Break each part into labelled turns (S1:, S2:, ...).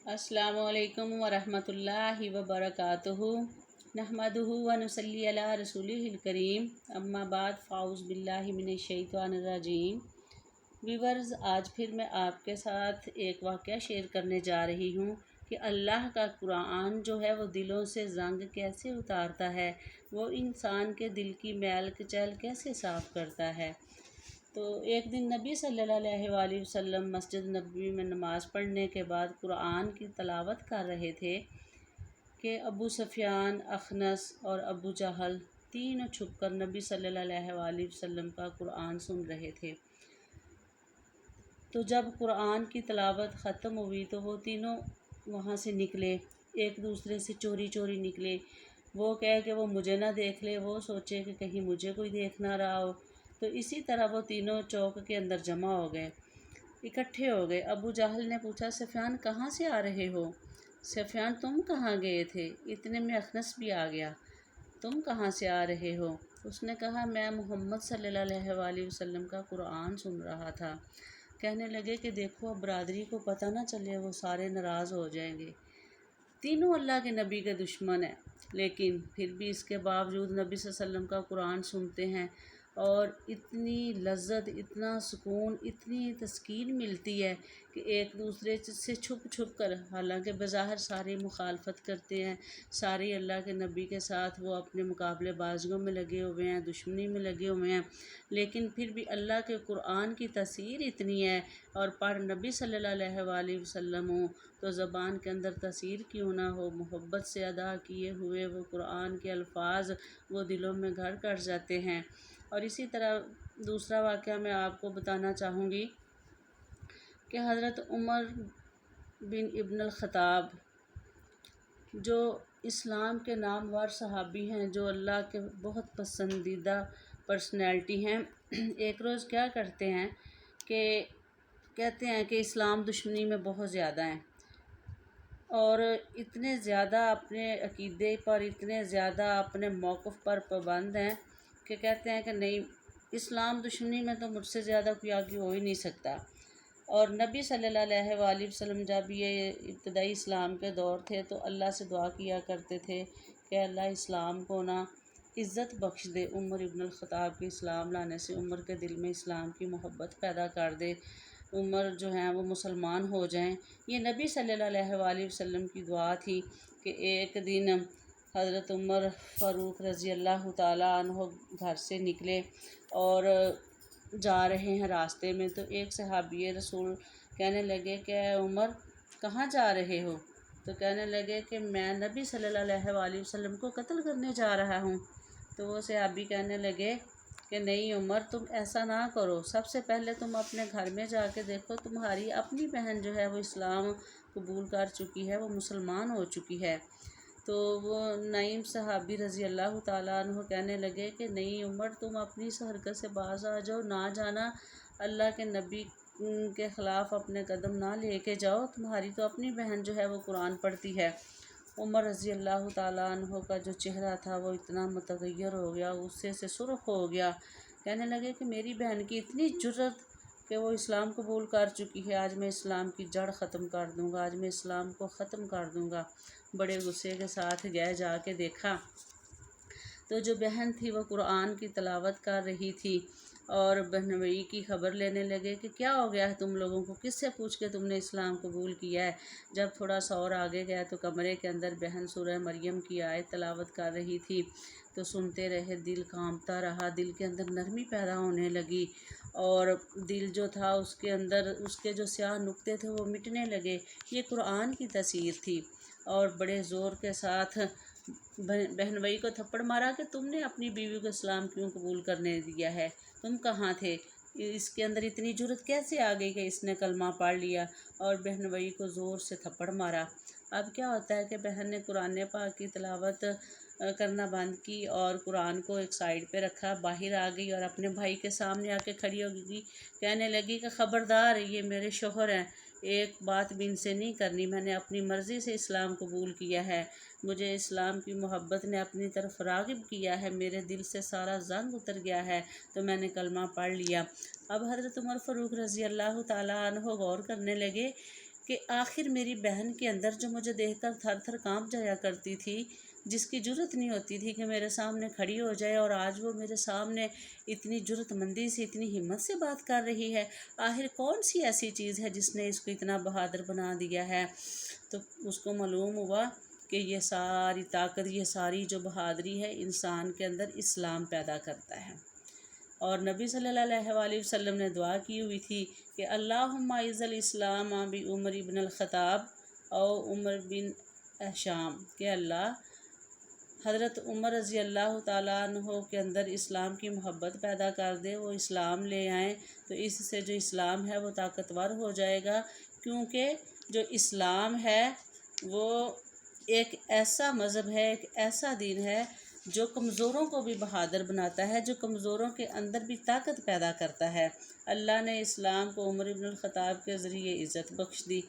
S1: अस्सलामु अलैकुम वरहमतुल्लाहि वबरकातुहू नहमदुहू व नुसल्ली अला रसूलिहिल करीम अम्मा बाद फ़ाउज़ बिल्लाहि मिनश शैतानिर रजीम। व्यूअर्स, आज फिर मैं आपके साथ एक वाक़या शेयर करने जा रही हूँ कि अल्लाह का कुरान जो है वो दिलों से ज़ंग कैसे उतारता है, वो इंसान के दिल की मैल कुचैल कैसे साफ़ करता है। तो एक दिन नबी सल्लल्लाहु अलैहि वसल्लम मस्जिद नबवी में नमाज़ पढ़ने के बाद कुरान की तलावत कर रहे थे कि अबू सुफियान, अखनस और अबू जहल तीनों छुपकर नबी सल्लल्लाहु अलैहि वसल्लम का कुरान सुन रहे थे। तो जब कुरान की तलावत ख़त्म हुई तो वो तीनों वहाँ से निकले, एक दूसरे से चोरी चोरी निकले। वो कहे कि वो मुझे ना देख ले, वो सोचे कि कहीं मुझे कोई देख ना रहा हो। तो इसी तरह वो तीनों चौक के अंदर जमा हो गए, इकट्ठे हो गए। अबू जहल ने पूछा, सफ़ियान कहाँ से आ रहे हो? सफ़ियान तुम कहाँ गए थे? इतने में अखनस भी आ गया, तुम कहाँ से आ रहे हो? उसने कहा, मैं मोहम्मद सल्लल्लाहु अलैहि वसल्लम का कुरान सुन रहा था। कहने लगे कि देखो, अब बरादरी को पता ना चले, वो सारे नाराज़ हो जाएंगे। तीनों अल्लाह के नबी के दुश्मन हैं, लेकिन फिर भी इसके बावजूद नबी सल्लल्लाहु अलैहि वसल्लम का कुरान सुनते हैं और इतनी लज्जत, इतना सुकून, इतनी तस्कीन मिलती है कि एक दूसरे से छुप छुप कर, हालांकि बज़ाहिर सारे मुखालफत करते हैं, सारे अल्लाह के नबी के साथ वो अपने मुकाबले बाजियों में लगे हुए हैं, दुश्मनी में लगे हुए हैं, लेकिन फिर भी अल्लाह के कुरान की तसीर इतनी है। और पढ़ नबी सल्लल्लाहु अलैहि वसल्लम हो तो ज़बान के अंदर तसीर क्यों ना हो, मोहब्बत से अदा किए हुए वो कुरान के अल्फाज वो दिलों में घर कर जाते हैं। और इसी तरह दूसरा वाक़या मैं आपको बताना चाहूँगी कि हज़रत उमर बिन इब्न अल-ख़त्ताब, जो इस्लाम के नामवर सहाबी हैं, जो अल्लाह के बहुत पसंदीदा पर्सनैलिटी हैं, एक रोज़ क्या करते हैं कि कहते हैं कि इस्लाम दुश्मनी में बहुत ज़्यादा हैं और इतने ज़्यादा अपने अक़ीदे पर, इतने ज़्यादा अपने मौक़िफ़ पर पाबंद हैं कि कहते हैं कि नहीं, इस्लाम दुश्मनी में तो मुझसे ज़्यादा कोई आगे हो ही नहीं सकता। और नबी सल्लल्लाहु अलैहि वसल्लम जब ये इब्तदाई इस्लाम के दौर थे तो अल्लाह से दुआ किया करते थे कि अल्लाह इस्लाम को ना इज़्ज़त बख्श दे, उमर इब्न अल-ख़त्ताब के इस्लाम लाने से उमर के दिल में इस्लाम की मोहब्बत पैदा कर दे, उमर जो हैं वो मुसलमान हो जाएं। ये नबी सल्लल्लाहु अलैहि वसल्लम की दुआ थी कि एक दिन हज़रत उमर फ़ारूक रज़ी अल्लाह ताला अन्हो घर से निकले और जा रहे हैं रास्ते में, तो एक सहाबी रसूल कहने लगे कि उमर कहाँ जा रहे हो? तो कहने लगे कि मैं नबी सल्लल्लाहु अलैहि वसल्लम को कत्ल करने जा रहा हूँ। तो वो सहाबी कहने लगे कि नहीं उमर, तुम ऐसा ना करो, सबसे पहले तुम अपने घर में जाके देखो, तुम्हारी अपनी बहन जो है वो इस्लाम कबूल कर चुकी है, वो मुसलमान हो चुकी है। तो वो नईम सहाबी रज़ी अल्लाह ताला अन्हु कहने लगे कि नहीं उमर, तुम अपनी इस हरकत से बाज आ जाओ, ना जाना अल्लाह के नबी के ख़िलाफ़ अपने कदम ना लेके जाओ, तुम्हारी तो अपनी बहन जो है वो कुरान पढ़ती है। उमर रज़ी अल्लाह ताला अन्हु का जो चेहरा था वो इतना मुतग़य्यर हो गया, गुस्से से सुर्ख़ हो गया। कहने लगे कि मेरी बहन की इतनी जुर्रत कि वो इस्लाम कबूल कर चुकी है, आज मैं इस्लाम की जड़ ख़त्म कर दूँगा, आज मैं इस्लाम को ख़त्म कर दूँगा। बड़े गुस्से के साथ गए, जाके देखा तो जो बहन थी वो कुरान की तलावत कर रही थी और बहनोई की ख़बर लेने लगे कि क्या हो गया है तुम लोगों को, किससे पूछ के तुमने इस्लाम कबूल किया है। जब थोड़ा सा और आगे गया तो कमरे के अंदर बहन सूरह मरियम की आयत तलावत कर रही थी, तो सुनते रहे, दिल कांपता रहा, दिल के अंदर नरमी पैदा होने लगी और दिल जो था उसके अंदर उसके जो स्याह नुक्ते थे वो मिटने लगे। ये कुरान की तसीर थी। और बड़े ज़ोर के साथ बहनोई को थप्पड़ मारा कि तुमने अपनी बीवी को इस्लाम क्यों कबूल करने दिया है, तुम कहाँ थे, इसके अंदर इतनी जुर्रत कैसे आ गई कि इसने कलमा पढ़ लिया, और बहनोई को ज़ोर से थप्पड़ मारा। अब क्या होता है कि बहन ने कुरान पाक की तिलावत करना बंद की और कुरान को एक साइड पे रखा, बाहर आ गई और अपने भाई के सामने आके खड़ी हो गई। कहने लगी कि ख़बरदार, ये मेरे शोहर हैं, एक बात भी इनसे नहीं करनी, मैंने अपनी मर्ज़ी से इस्लाम कबूल किया है, मुझे इस्लाम की मोहब्बत ने अपनी तरफ राग़िब किया है, मेरे दिल से सारा ज़ंग उतर गया है, तो मैंने कलमा पढ़ लिया। अब हज़रत उमर फ़ारूक रज़ी अल्लाह ताला अन्हु गौर करने लगे کہ آخر میری بہن کے اندر جو مجھے دیکھ کر تھر تھر کانپ جایا کرتی تھی، جس کی جرت نہیں ہوتی تھی کہ میرے سامنے کھڑی ہو جائے، اور آج وہ میرے سامنے اتنی جرت مندی سے، اتنی ہمت سے بات کر رہی ہے، آخر کون سی ایسی چیز ہے جس نے اس کو اتنا بہادر بنا دیا ہے؟ تو اس کو معلوم ہوا کہ یہ ساری طاقت، یہ ساری جو بہادری ہے انسان کے اندر اسلام پیدا کرتا ہے۔ اور نبی صلی اللہ علیہ وسلم نے دعا کی ہوئی تھی کہ اللہم اعز الاسلام بعمر بن الخطاب او عمر بن ہشام، کہ اللہ حضرت عمر رضی اللہ تعالیٰ عنہ کے اندر اسلام کی محبت پیدا کر دے، وہ اسلام لے آئیں، تو اس سے جو اسلام ہے وہ طاقتور ہو جائے گا، کیونکہ جو اسلام ہے وہ ایک ایسا مذہب ہے، ایک ایسا دین ہے جو کمزوروں کو بھی بہادر بناتا ہے، جو کمزوروں کے اندر بھی طاقت پیدا کرتا ہے۔ اللہ نے اسلام کو عمر ابن الخطاب کے ذریعے عزت بخش دی۔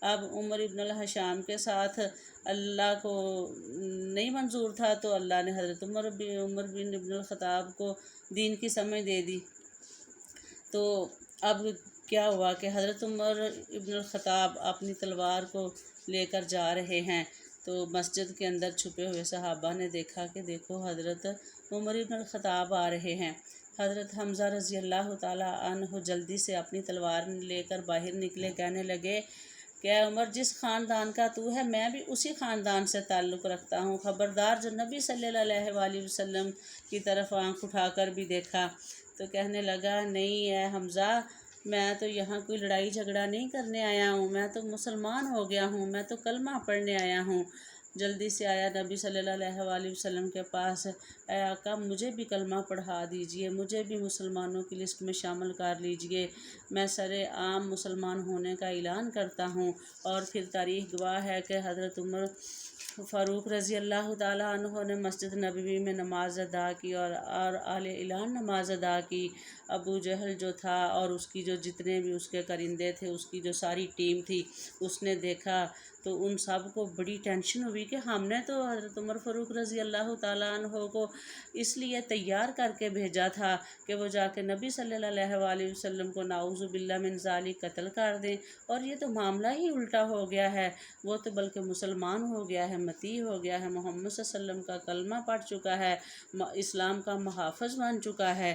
S1: اب عمر ابن الحشام کے ساتھ اللہ کو نہیں منظور تھا، تو اللہ نے حضرت عمر بن ابن الخطاب کو دین کی سمجھ دے دی۔ تو اب کیا ہوا کہ حضرت عمر ابن الخطاب اپنی تلوار کو لے کر جا رہے ہیں، تو مسجد کے اندر چھپے ہوئے صحابہ نے دیکھا کہ دیکھو حضرت عمر ابن الخطاب آ رہے ہیں۔ حضرت حمزہ رضی اللہ تعالیٰ عنہ جلدی سے اپنی تلوار لے کر باہر نکلے، کہنے لگے کہ اے عمر، جس خاندان کا تو ہے میں بھی اسی خاندان سے تعلق رکھتا ہوں، خبردار جو نبی صلی اللہ علیہ وسلم کی طرف آنکھ اٹھا کر بھی دیکھا تو کہنے لگا نہیں اے حمزہ، میں تو یہاں کوئی لڑائی جھگڑا نہیں کرنے آیا ہوں، میں تو مسلمان ہو گیا ہوں، میں تو کلمہ پڑھنے آیا ہوں۔ جلدی سے آیا نبی صلی اللہ علیہ وسلم کے پاس، اے آقا مجھے بھی کلمہ پڑھا دیجئے، مجھے بھی مسلمانوں کی لسٹ میں شامل کر لیجئے، میں سر عام مسلمان ہونے کا اعلان کرتا ہوں۔ اور پھر تاریخ گواہ ہے کہ حضرت عمر فاروق رضی اللہ تعالیٰ عنہ نے مسجد نبوی میں نماز ادا کی اور اعلی اعلان نماز ادا کی۔ ابو جہل جو تھا اور اس کی جو جتنے بھی اس کے کرندے تھے، اس کی جو ساری ٹیم تھی، اس نے دیکھا تو ان سب کو بڑی ٹینشن ہوئی کہ ہم نے تو حضرت عمر فاروق رضی اللہ تعالیٰ عنہ کو اس لیے تیار کر کے بھیجا تھا کہ وہ جا کے نبی صلی اللہ علیہ وسلم کو نعوذ باللہ من ذالک قتل کر دیں، اور یہ تو معاملہ ہی الٹا ہو گیا ہے، وہ تو بلکہ مسلمان ہو گیا ہے، مطیع ہو گیا ہے، محمد صلی اللہ علیہ وسلم کا کلمہ پڑھ چکا ہے، اسلام کا محافظ بن چکا ہے۔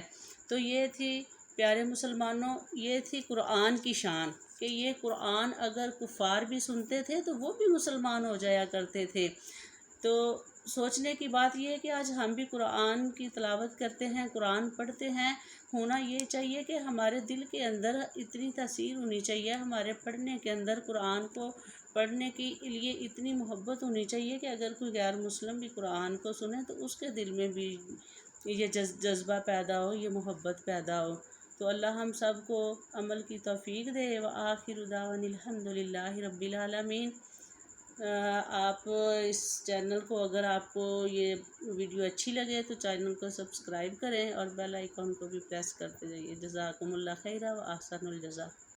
S1: تو یہ تھی پیارے مسلمانوں، یہ تھی قرآن کی شان کہ یہ قرآن اگر کفار بھی سنتے تھے تو وہ بھی مسلمان ہو جایا کرتے تھے۔ تو سوچنے کی بات یہ ہے کہ آج ہم بھی قرآن کی تلاوت کرتے ہیں، قرآن پڑھتے ہیں، ہونا یہ چاہیے کہ ہمارے دل کے اندر اتنی تاثیر ہونی چاہیے، ہمارے پڑھنے کے اندر قرآن کو پڑھنے کے لیے اتنی محبت ہونی چاہیے کہ اگر کوئی غیر مسلم بھی قرآن کو سنے تو اس کے دل میں بھی یہ جذبہ پیدا ہو، یہ محبت پیدا ہو۔ تو اللہ ہم سب کو عمل کی توفیق دے۔ وآخر دعوانا الحمد للہ رب العالمین۔ آپ اس چینل کو، اگر آپ کو یہ ویڈیو اچھی لگے تو چینل کو سبسکرائب کریں اور بیل آئیکن کو بھی پریس کرتے جائیے۔ جزاکم اللہ خیرہ و احسن الجزا۔